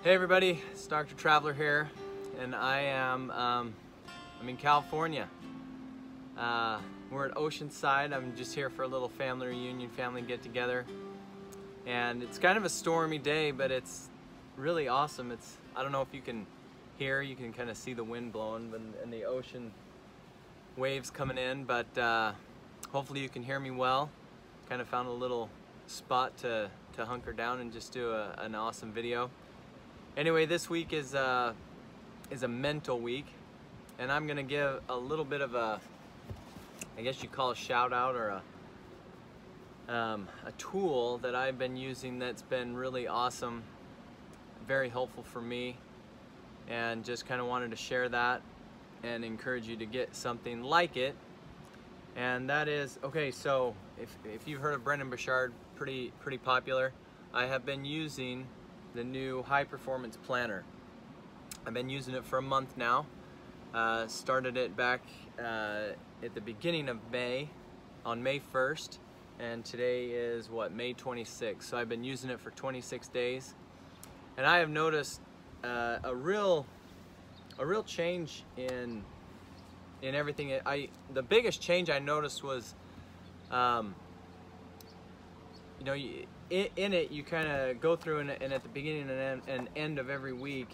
Hey everybody, it's Dr. Traveler here, and I'm in California. We're at Oceanside. I'm just here for a little family reunion, family get together, and it's kind of a stormy day, but it's really awesome. I don't know if you can hear, you can kind of see the wind blowing and the ocean waves coming in, but hopefully you can hear me well. Kind of found a little spot to hunker down and just do an awesome video. Anyway, this week is a mental week, and I'm gonna give a little bit of a, I guess you call a shout out or a tool that I've been using that's been really awesome, very helpful for me, and just kind of wanted to share that and encourage you to get something like it. And that is, okay, so if you've heard of Brendon Burchard, pretty popular. I have been using the new high performance planner. I've been using it for a month now. Started it back at the beginning of May, on May 1st, and today is what, May 26th. So I've been using it for 26 days, and I have noticed a real change in everything. The biggest change I noticed was, you know, in it you kind of go through and at the beginning and end of every week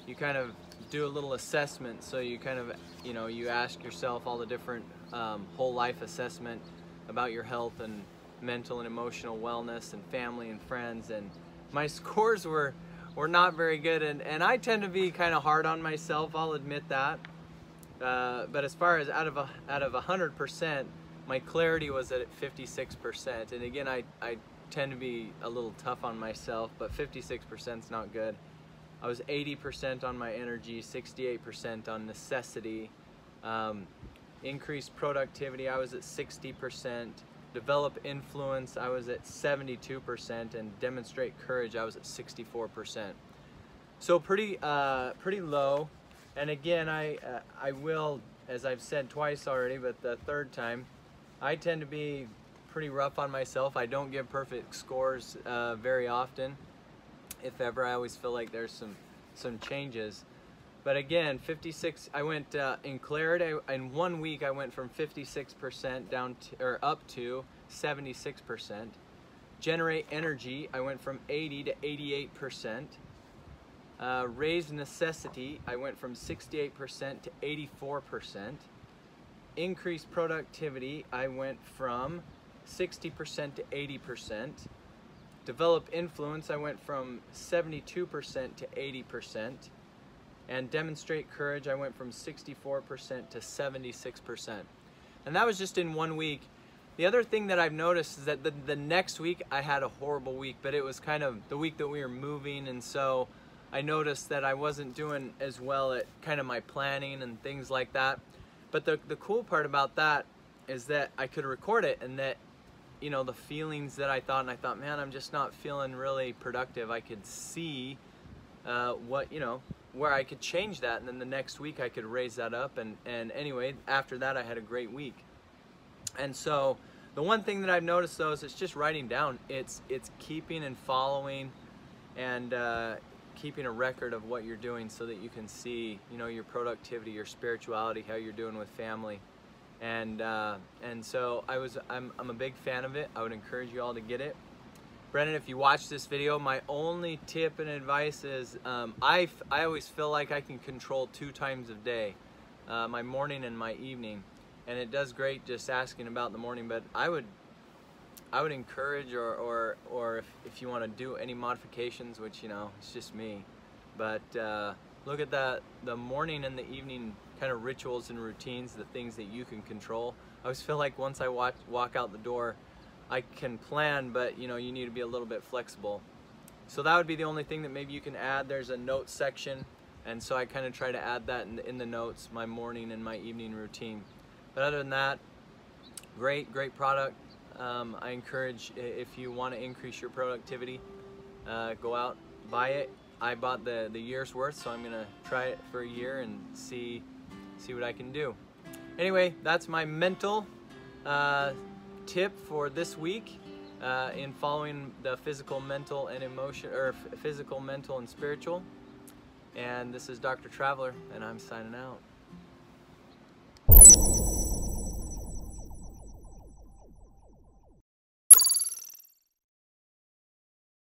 you kind of do a little assessment. So you kind of, you know, you ask yourself all the different whole life assessment about your health and mental and emotional wellness and family and friends, and my scores were not very good, and I tend to be kind of hard on myself, I'll admit that. But as far as out of 100%, my clarity was at 56%. And again, I tend to be a little tough on myself, but 56% is not good. I was 80% on my energy, 68% on necessity. Increased productivity, I was at 60%. Develop influence, I was at 72%, and demonstrate courage, I was at 64%. So pretty low. And again, I will, as I've said twice already, but the third time, I tend to be pretty rough on myself. I don't give perfect scores very often. If ever, I always feel like there's some changes. But again, 56, I went in clarity, in 1 week I went from 56% down to, or up to 76%. Generate energy, I went from 80 to 88%. Raised necessity, I went from 68% to 84%. Increased productivity, I went from 60% to 80%. Develop influence, I went from 72% to 80%. And demonstrate courage, I went from 64% to 76%. And that was just in 1 week. The other thing that I've noticed is that the next week I had a horrible week, but it was kind of the week that we were moving, and so I noticed that I wasn't doing as well at kind of my planning and things like that. But the cool part about that is that I could record it, and that, you know, the feelings that I thought, man, I'm just not feeling really productive. I could see what, you know, where I could change that, and then the next week I could raise that up, and anyway, after that I had a great week. And so the one thing that I've noticed though is it's just writing down. It's keeping and following and keeping a record of what you're doing, so that you can see, you know, your productivity, your spirituality, how you're doing with family. And so I'm a big fan of it. I would encourage you all to get it. Brendon, if you watch this video, my only tip and advice is I always feel like I can control 2 times a day, my morning and my evening, and it does great just asking about the morning. But I would encourage, or if you want to do any modifications, which, you know, it's just me, but look at the morning and the evening kind of rituals and routines, the things that you can control. I always feel like once I walk out the door, I can plan, but, you know, you need to be a little bit flexible. So that would be the only thing that maybe you can add. There's a notes section, and so I kind of try to add that in the notes, my morning and my evening routine. But other than that, great product. I encourage, if you want to increase your productivity, go out, buy it. I bought the year's worth, so I'm gonna try it for a year and see what I can do. Anyway, that's my mental tip for this week. in following the physical, mental, and emotion, or physical, mental, and spiritual. And this is Dr. Traveler, and I'm signing out.